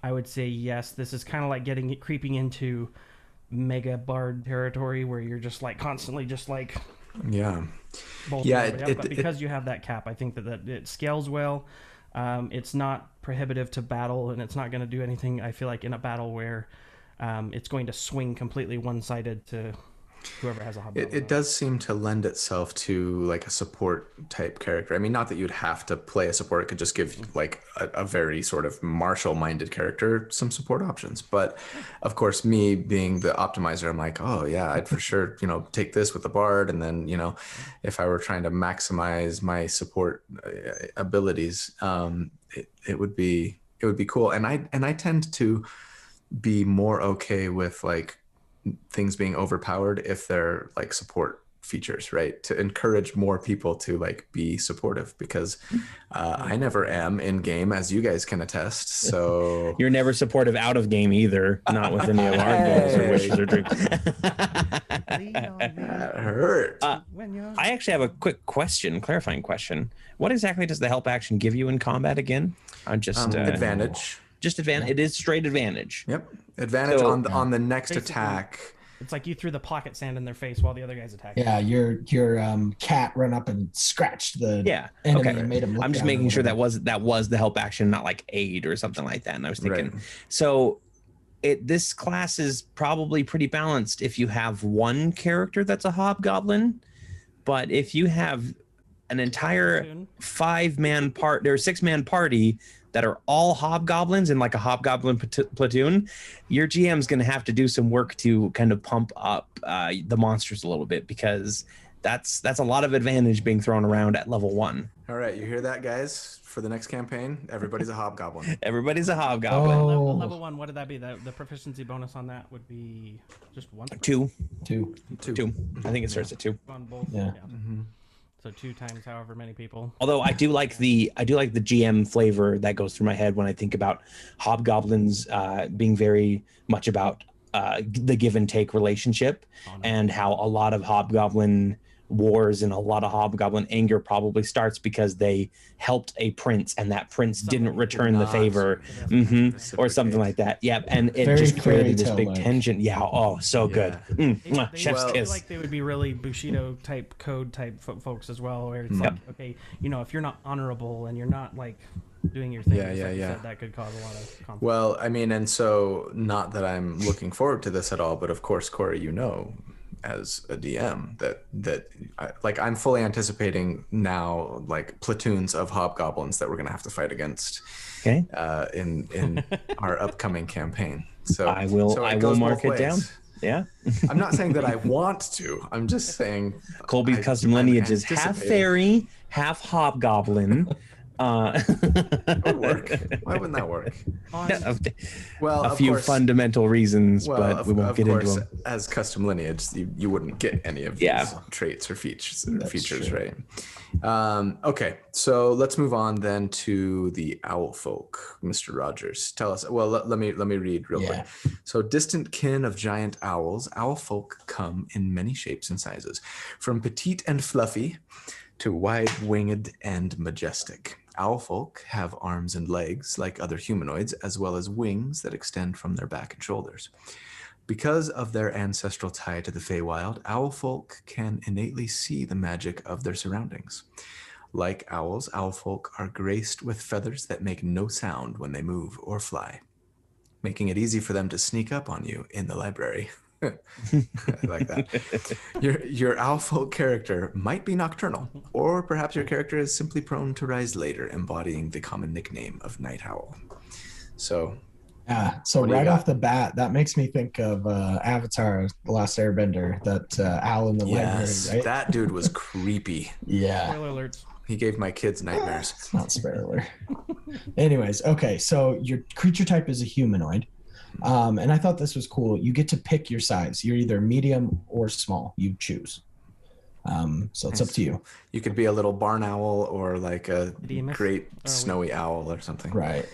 I would say yes. This is kind of like creeping into mega bard territory where you're just like constantly just like but because you have that cap, I think that it scales well. It's not prohibitive to battle, and it's not going to do anything, I feel like, in a battle where it's going to swing completely one-sided to whoever has a hobgoblin. It does seem to lend itself to like a support type character. I mean, not that you'd have to play a support. It could just give like a very sort of martial-minded character some support options. But of course, me being the optimizer, I'm like, oh yeah, I'd for sure, take this with the bard. And then, if I were trying to maximize my support abilities, it would be cool. And I tend to be more okay with like things being overpowered if they're like support features, right? To encourage more people to like be supportive, because I never am in game, as you guys can attest. So you're never supportive out of game either, not with any of our goals or wishes or dreams. That hurt. I actually have a quick clarifying question. What exactly does the help action give you in combat again? Advantage. Just advantage. It is straight advantage. Yep. Advantage on the next attack. It's like you threw the pocket sand in their face while the other guy's attacking. Yeah, your cat run up and scratched the enemy and made him look. I'm just making sure that was the help action, not like aid or something like that. And I was thinking, so this class is probably pretty balanced if you have one character that's a hobgoblin, but if you have an entire 5-man part or 6-man party that are all hobgoblins in like a hobgoblin platoon, your GM's going to have to do some work to kind of pump up the monsters a little bit, because that's a lot of advantage being thrown around at level 1. All right, you hear that, guys? For the next campaign, everybody's a hobgoblin. Everybody's a hobgoblin. Level 1, what did that be? The proficiency bonus on that would be just 1? 2. 2. I think it starts at 2. On both. Yeah. Mm-hmm. So 2 times however many people. Although I do like the GM flavor that goes through my head when I think about hobgoblins being very much about the give and take relationship, and how a lot of hobgoblin wars and a lot of hobgoblin anger probably starts because they helped a prince and that prince didn't return the favor, or something like that. Yep, and it Very just created this fairy big tale-like. tension. Yeah, so good. Chef's I feel kiss. like they would be really Bushido type code type folks as well, where it's like, okay, if you're not honorable and you're not like doing your thing, that could cause a lot of conflict. Well, I mean, and so not that I'm looking forward to this at all, but of course, Corey, as a DM that I'm fully anticipating now like platoons of hobgoblins that we're gonna have to fight against in our upcoming campaign. So I will mark it down. Yeah. I'm not saying that I want to. I'm just saying Colby's custom lineage is half fairy, half hobgoblin. That would work. Why wouldn't that work? Well, a few fundamental reasons, but we won't get into them. As custom lineage, you wouldn't get any of these traits or features, right? Okay, so let's move on then to the owl folk. Mr. Rogers, tell us. Well, let me read real quick. So, distant kin of giant owls, owl folk come in many shapes and sizes, from petite and fluffy to wide-winged and majestic. Owl folk have arms and legs like other humanoids, as well as wings that extend from their back and shoulders. Because of their ancestral tie to the Feywild, owl folk can innately see the magic of their surroundings. Like owls, owl folk are graced with feathers that make no sound when they move or fly, making it easy for them to sneak up on you in the library. I like that. Your owl folk character might be nocturnal, or perhaps your character is simply prone to rise later, embodying the common nickname of night owl. So, so what do you right got? off the bat, that makes me think of Avatar: The Last Airbender. That owl in the Yes, library, right? that dude was creepy. Yeah, Spoiler alerts. He gave my kids nightmares. it's not spoiler. Anyways, okay, so your creature type is a humanoid. And I thought this was cool. You get to pick your size. You're either medium or small. You choose. So it's up to you. You could be a little barn owl or like a Demus? great snowy owl or something. Right.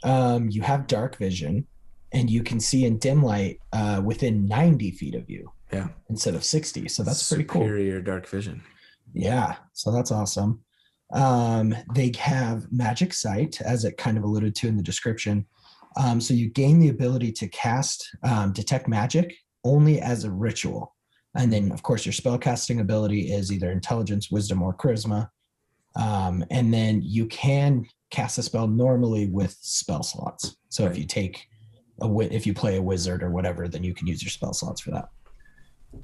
You have dark vision, and you can see in dim light within 90 feet of you. Yeah. Instead of 60. So that's pretty cool. Superior dark vision. Yeah. So that's awesome. They have magic sight, as it kind of alluded to in the description. So you gain the ability to cast detect magic only as a ritual. And then, of course, your spellcasting ability is either intelligence, wisdom, or charisma. And then you can cast a spell normally with spell slots. So if you take if you play a wizard or whatever, then you can use your spell slots for that.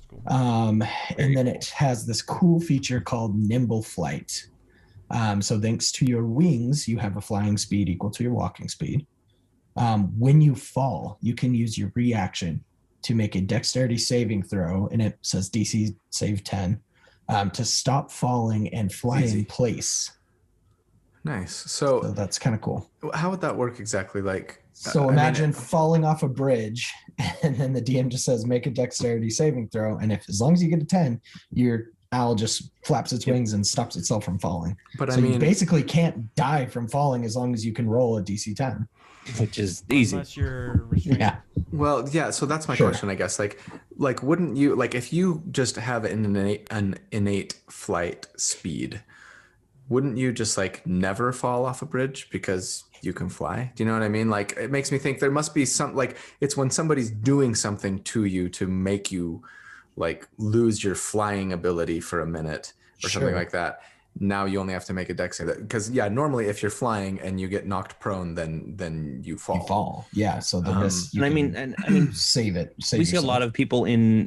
Cool. And then it has this cool feature called nimble flight. So thanks to your wings, you have a flying speed equal to your walking speed. When you fall, you can use your reaction to make a dexterity saving throw, and it says DC save 10, to stop falling and fly in place. Nice. So that's kind of cool. How would that work exactly? Like, so imagine falling off a bridge, and then the DM just says make a dexterity saving throw, and as long as you get a 10, your owl just flaps its wings and stops itself from falling. But so you basically can't die from falling as long as you can roll a DC 10. Which is easy. Unless you're restrained. Yeah. Well, yeah. So that's my question, I guess. Like, wouldn't you, like, if you just have an innate flight speed, wouldn't you just like never fall off a bridge because you can fly? Do you know what I mean? Like, it makes me think there must be some, like, it's when somebody's doing something to you to make you like lose your flying ability for a minute or something like that. Now you only have to make a dex save, because normally if you're flying and you get knocked prone, then you fall. You fall. Yeah. So then this, I mean, save it. We see a lot of people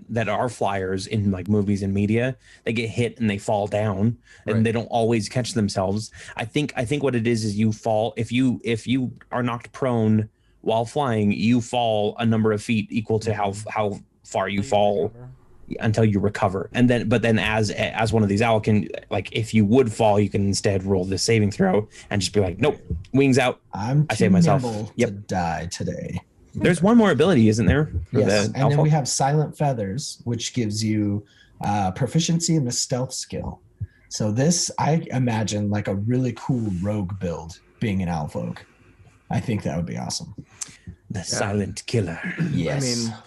that are flyers in like movies and media. They get hit and they fall down, and they don't always catch themselves. I think what it is you fall if you are knocked prone while flying, you fall a number of feet equal to how far you fall until you recover. And then, but then as one of these owl can, like, if you would fall, you can instead roll the saving throw and just be like, nope, wings out. I save myself. To die today. There's one more ability, isn't there? Yes. And then we have Silent Feathers, which gives you proficiency in the stealth skill. So this, I imagine like a really cool rogue build being an owl folk. I think that would be awesome. The silent killer. Yes. I mean,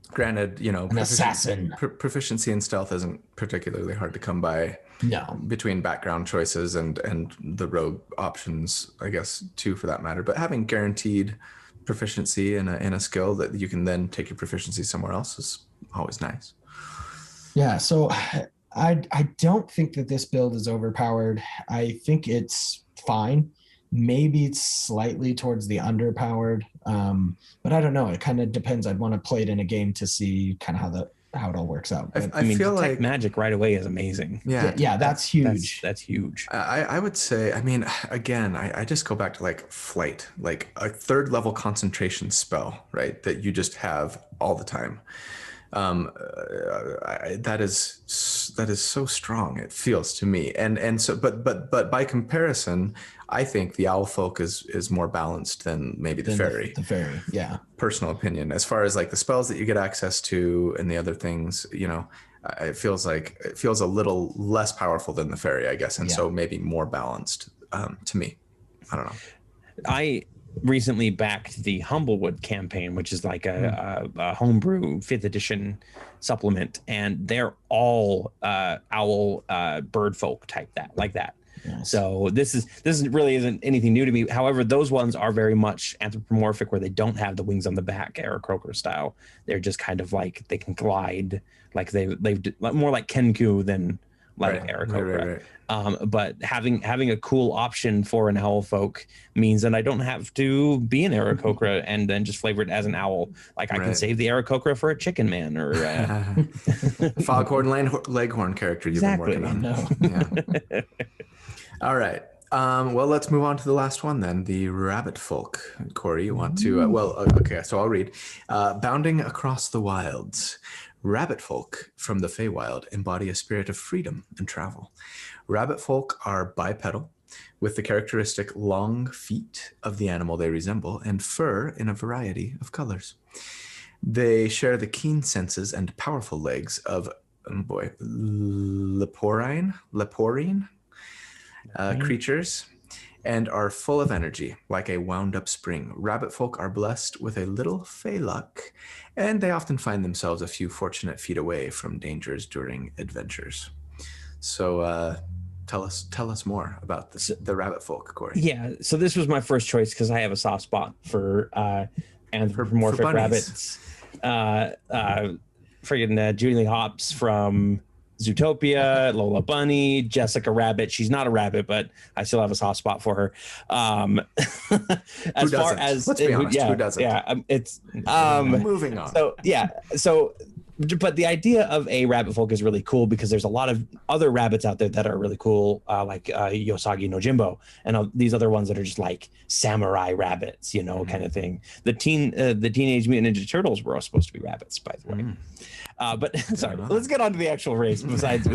granted, an assassin. Proficiency in stealth isn't particularly hard to come by. No. Between background choices and the rogue options, I guess, too, for that matter. But having guaranteed proficiency in a skill that you can then take your proficiency somewhere else is always nice. Yeah. So I don't think that this build is overpowered. I think it's fine. Maybe it's slightly towards the underpowered, but I don't know. It kind of depends. I'd want to play it in a game to see kind of how it all works out. But, I mean, feel like magic right away is amazing. Yeah, that's huge. That's huge. I would say, I mean, again, I just go back to like flight, like a 3rd level concentration spell, right? That you just have all the time. That is so strong, it feels to me, and so but by comparison, I think the owl folk is more balanced than maybe the fairy. The fairy, yeah. Personal opinion, as far as like the spells that you get access to and the other things, it feels a little less powerful than the fairy, I guess, and so maybe more balanced to me. I don't know. I recently backed the Humblewood campaign, which is like a homebrew 5th edition supplement, and they're all owl bird folk type like that. Yes. So this really isn't anything new to me. However, those ones are very much anthropomorphic, where they don't have the wings on the back, Aarakocra style. They're just kind of like they can glide, like they've more like Kenku than like Aarakocra. But having a cool option for an owl folk means that I don't have to be an Aarakocra and then just flavor it as an owl. Like I can save the Aarakocra for a chicken man or Foghorn Leghorn character you've been working on. No. Yeah. All right. Well, let's move on to the last one then, the rabbit folk. Corey, you want to? Okay, so I'll read. Bounding across the wilds. Rabbit folk from the Feywild embody a spirit of freedom and travel. Rabbit folk are bipedal, with the characteristic long feet of the animal they resemble and fur in a variety of colors. They share the keen senses and powerful legs of, leporine creatures, and are full of energy, like a wound-up spring. Rabbit folk are blessed with a little fey luck, and they often find themselves a few fortunate feet away from dangers during adventures. So tell us more about the rabbit folk, Corey. Yeah, so this was my first choice because I have a soft spot for anthropomorphic rabbits. Friggin' Julie Lee Hopps from Zootopia, Lola Bunny, Jessica Rabbit. She's not a rabbit, but I still have a soft spot for her. As far as let's be honest, who doesn't? Yeah, it's moving on. But the idea of a rabbit folk is really cool because there's a lot of other rabbits out there that are really cool, like Yosagi no Jimbo and these other ones that are just like samurai rabbits, kind of thing. The Teenage Mutant Ninja Turtles were all supposed to be rabbits, by the way. But sorry, let's get on to the actual race. Besides,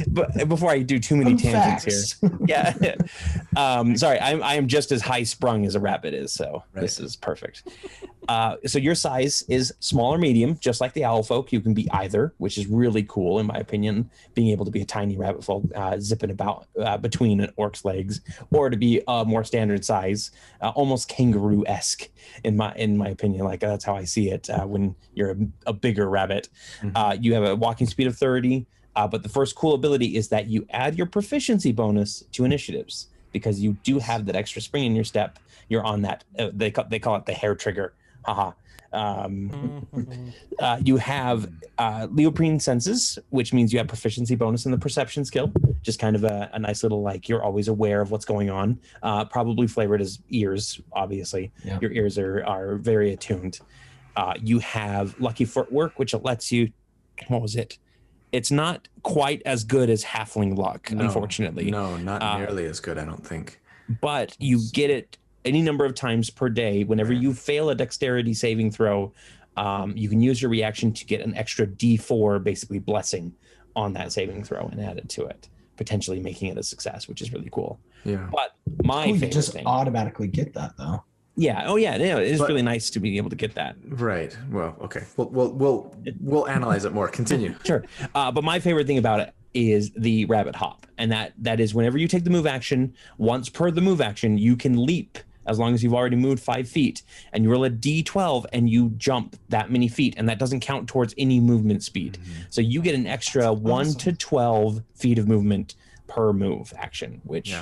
but before I do too many tangents here, yeah. Sorry, I am just as high sprung as a rabbit is, so this is perfect. So your size is small or medium, just like the owl folk. You can be either, which is really cool in my opinion. Being able to be a tiny rabbit folk, zipping about between an orc's legs, or to be a more standard size, almost kangaroo-esque in my opinion. Like that's how I see it. When you're a bigger rabbit, you have a walking speed of 30. But the first cool ability is that you add your proficiency bonus to initiatives because you do have that extra spring in your step. You're on that. They call it the hair trigger. Haha. You have Leoprine senses, which means you have proficiency bonus in the perception skill. Just kind of a nice little, like, you're always aware of what's going on. Probably flavored as ears, obviously. Yeah. Your ears are very attuned. You have Lucky Footwork, which lets you, what was it? It's not quite as good as Halfling Luck, unfortunately. No, not nearly as good, I don't think. But you get it any number of times per day. Whenever you fail a dexterity saving throw, you can use your reaction to get an extra D4, basically blessing, on that saving throw and add it to it, potentially making it a success, which is really cool. Yeah. But my favorite just thing, automatically get that though. Yeah. Oh yeah. It is really nice to be able to get that. Right. Well, okay. We'll analyze it more. Continue. Sure. But my favorite thing about it is the rabbit hop, and that is whenever you take the move action, once per the move action, you can leap as long as you've already moved 5 feet, and you roll a D12 and you jump that many feet, and that doesn't count towards any movement speed. So you get an extra 1 to 12 feet of movement per move action, which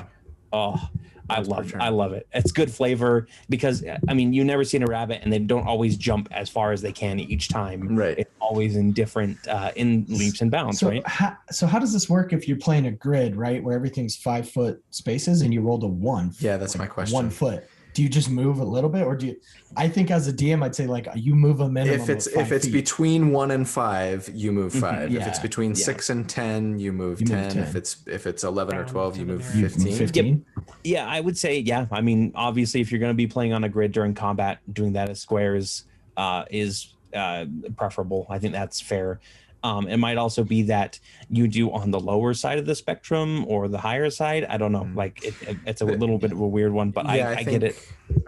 I love it. It's good flavor because, I mean, you never seen a rabbit and they don't always jump as far as they can each time. Right. It's always in different in leaps and bounds, right? So how does this work if you're playing a grid, right, where everything's 5 foot spaces and you rolled a 1? Yeah, that's my question. 1 foot. Do you just move a little bit, or do you? I think as a DM, I'd say like you move a minimum. If it's between 1 and 5, you move 5. Yeah. If it's between 6 and 10, you move 10. If it's 11 or 12, you move 15. 15. Yeah, I would say I mean, obviously, if you're going to be playing on a grid during combat, doing that as squares is preferable. I think that's fair. It might also be that you do on the lower side of the spectrum or the higher side. I don't know. Like it's a little bit of a weird one, but I get it.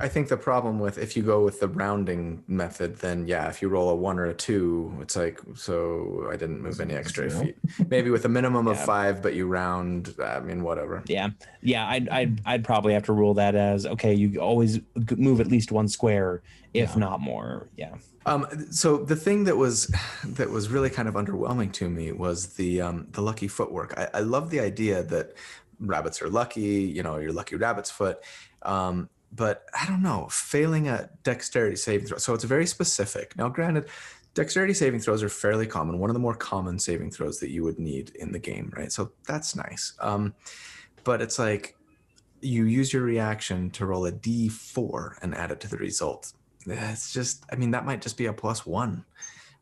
I think the problem with if you go with the rounding method, then if you roll a 1 or a 2, it's like, so I didn't move any extra feet. Maybe with a minimum of 5, but you round. I mean, whatever. Yeah. I'd probably have to rule that as okay. You always move at least 1 square, if not more. Yeah. So the thing that was really kind of underwhelming to me was the lucky footwork. I love the idea that rabbits are lucky, you're lucky rabbit's foot. But I don't know, failing a dexterity saving throw. So it's very specific. Now, granted, dexterity saving throws are fairly common. One of the more common saving throws that you would need in the game, right? So that's nice. But it's like you use your reaction to roll a D4 and add it to the result. It's just, I mean, that might just be a +1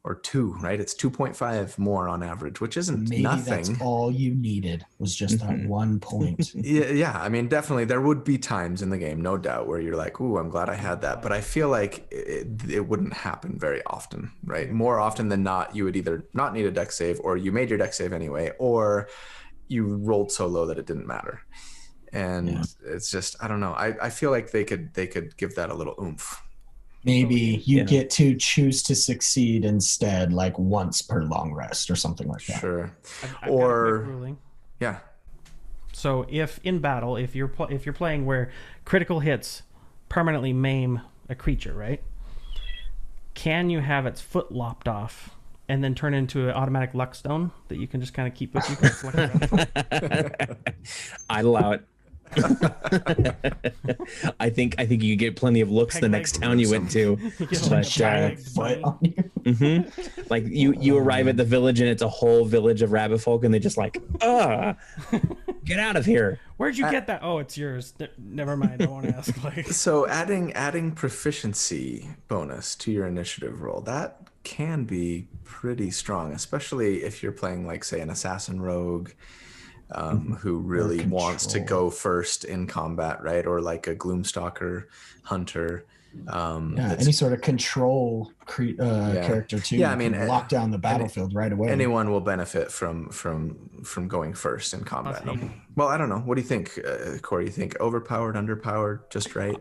or 2, right? It's 2.5 more on average, which isn't Maybe nothing. that's all you needed was just that 1 point. Yeah. I mean, definitely there would be times in the game, no doubt, where you're like, ooh, I'm glad I had that. But I feel like it wouldn't happen very often, right? More often than not, you would either not need a dex save, or you made your dex save anyway, or you rolled so low that it didn't matter. And it's just, I don't know. I feel like they could give that a little oomph. Maybe you get to choose to succeed instead, like once per long rest or something like that. Sure. I've got a quick ruling. Yeah. So if in battle, if you're playing where critical hits permanently maim a creature, right? Can you have its foot lopped off and then turn into an automatic luck stone that you can just kind of keep with you? I'd allow it. I think you get plenty of looks the next town you went to. Like you arrive at the village and it's a whole village of rabbit folk and they just like, get out of here. Where'd you get that? Oh, it's yours. Never mind. I won't ask. Like, so adding proficiency bonus to your initiative roll, that can be pretty strong, especially if you're playing like, say, an assassin rogue. Who really wants to go first in combat, right? Or like a Gloomstalker hunter. Any sort of control character too. Yeah, I mean, lock down the battlefield right away. Anyone will benefit from going first in combat. Well, I don't know. What do you think, Corey? You think overpowered, underpowered, just right?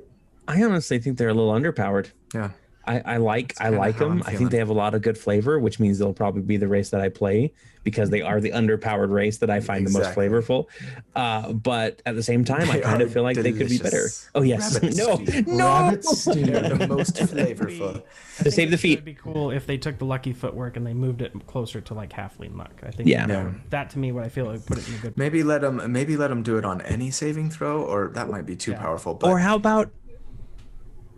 I honestly think they're a little underpowered. Yeah. I like them. I think they have a lot of good flavor, which means they'll probably be the race that I play because they are the underpowered race that I find the most flavorful. But at the same time, I kind of feel like they could be better. Oh yes, no, Rabbit stew. They're the most flavorful. To save the feet. It'd be cool if they took the lucky footwork and they moved it closer to like halfling luck. I think. That to me, what I feel like put it in a good. Maybe let them do it on any saving throw, or that might be too powerful. But or how about?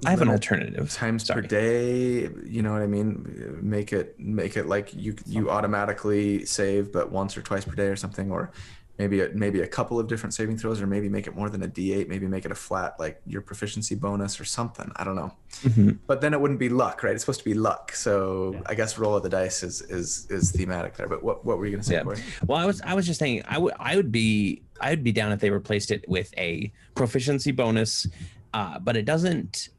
I have an alternative. Times per day, you know what I mean? Make it like you automatically save, but once or twice per day or something, or maybe a couple of different saving throws, or maybe make it more than a D8. Maybe make it a flat, like your proficiency bonus or something. I don't know. But then it wouldn't be luck, right? It's supposed to be luck. So I guess roll of the dice is thematic there. But what were you gonna say, Corey? Well, I was just saying I would be down if they replaced it with a proficiency bonus, but it doesn't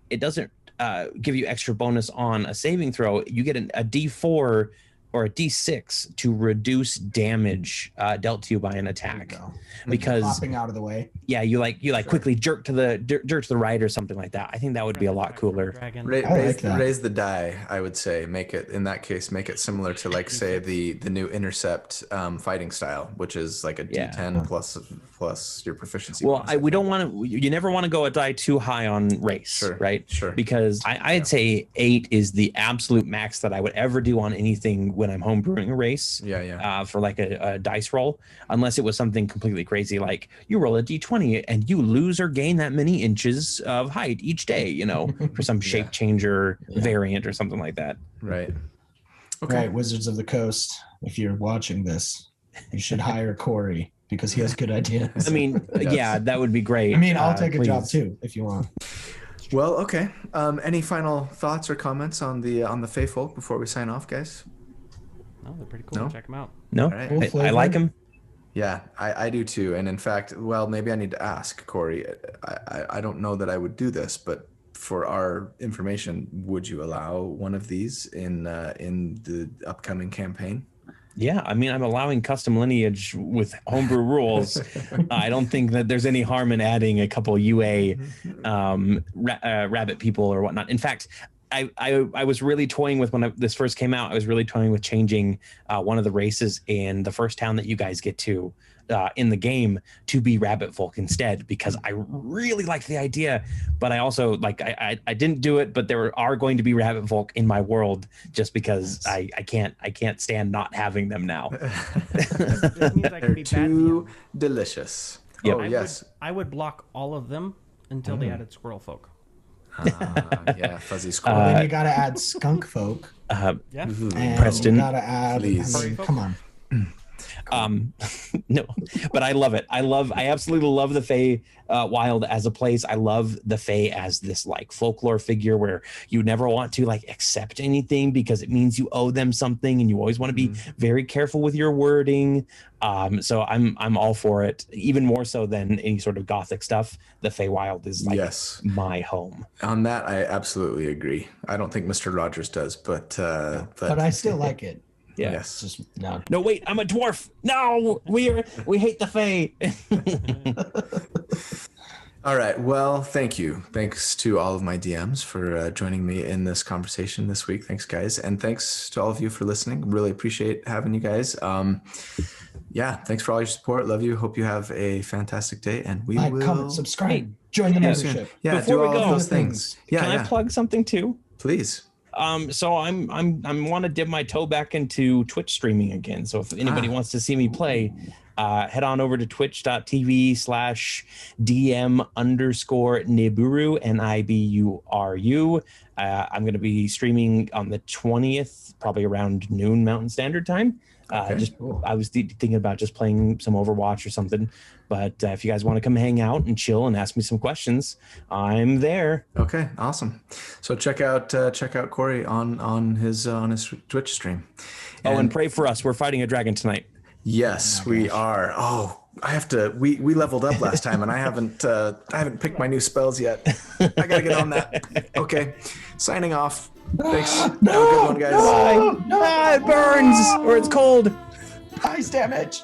give you extra bonus on a saving throw. You get a D4 or a D6 to reduce damage dealt to you by an attack, because popping out of the way. Yeah, you quickly jerk to the right or something like that. I think that would be a lot cooler. Raise the die. I would say make it similar to like say the new intercept fighting style, which is like a D10 plus your proficiency. Well, we don't want to. You never want to go a die too high on race, right? Sure. Because I'd say 8 is the absolute max that I would ever do on anything when I'm homebrewing a race. For like a dice roll, unless it was something completely crazy, like you roll a D20 and you lose or gain that many inches of height each day, for some shape changer variant or something like that. Right. Okay. Right, Wizards of the Coast, if you're watching this, you should hire Corey because he has good ideas. I mean, that would be great. I mean, I'll take a job too if you want. Well, okay. Any final thoughts or comments on the Fey Folk before we sign off, guys? No, they're pretty cool. Check them out. No, right. I like them. Yeah, I do too. And in fact, well, maybe I need to ask Corey. I don't know that I would do this, but for our information, would you allow one of these in the upcoming campaign? Yeah, I mean, I'm allowing custom lineage with homebrew rules. I don't think that there's any harm in adding a couple UA rabbit people or whatnot. In fact, I was really toying with when this first came out. I was really toying with changing one of the races in the first town that you guys get to in the game to be rabbit folk instead, because I really liked the idea, but I also I didn't do it. But there are going to be rabbit folk in my world just because I can't stand not having them now. They're too delicious. Yep. Oh, yes. I would block all of them until they added squirrel folk. Yeah, fuzzy squirrel. Well, then you got to add skunk folk. Yeah. And Preston, you got to add. please. I mean, come on. No, but I love it. I absolutely love the Fey Wild as a place. I love the Fey as this like folklore figure where you never want to like accept anything because it means you owe them something, and you always want to be very careful with your wording. So I'm all for it, even more so than any sort of gothic stuff. The Fey Wild is like my home. On that, I absolutely agree. I don't think Mr. Rogers does, but I still like it. Yeah. Yes. It's just no. No, wait, I'm a dwarf. No, we hate the Fey. All right. Well, thank you. Thanks to all of my DMs for joining me in this conversation this week. Thanks, guys. And thanks to all of you for listening. Really appreciate having you guys. Yeah, thanks for all your support. Love you. Hope you have a fantastic day. And we will comment, subscribe, join the membership. Yeah, Before do we all go, of those things. Yeah, Can I plug something too? Please. So I want to dip my toe back into Twitch streaming again. So if anybody wants to see me play, head on over to twitch.tv/DM_Niburu, Niburu. I'm going to be streaming on the 20th, probably around noon Mountain Standard Time. I was thinking about just playing some Overwatch or something, but if you guys want to come hang out and chill and ask me some questions, I'm there. Okay, awesome. So check out Corey on his Twitch stream. And pray for us. We're fighting a dragon tonight. Yes, we are. Oh, I have to. We leveled up last time, and I haven't picked my new spells yet. I gotta get on that. Okay, signing off. Thanks. Have a good one, guys. Bye. No, it burns or it's cold. Ice damage.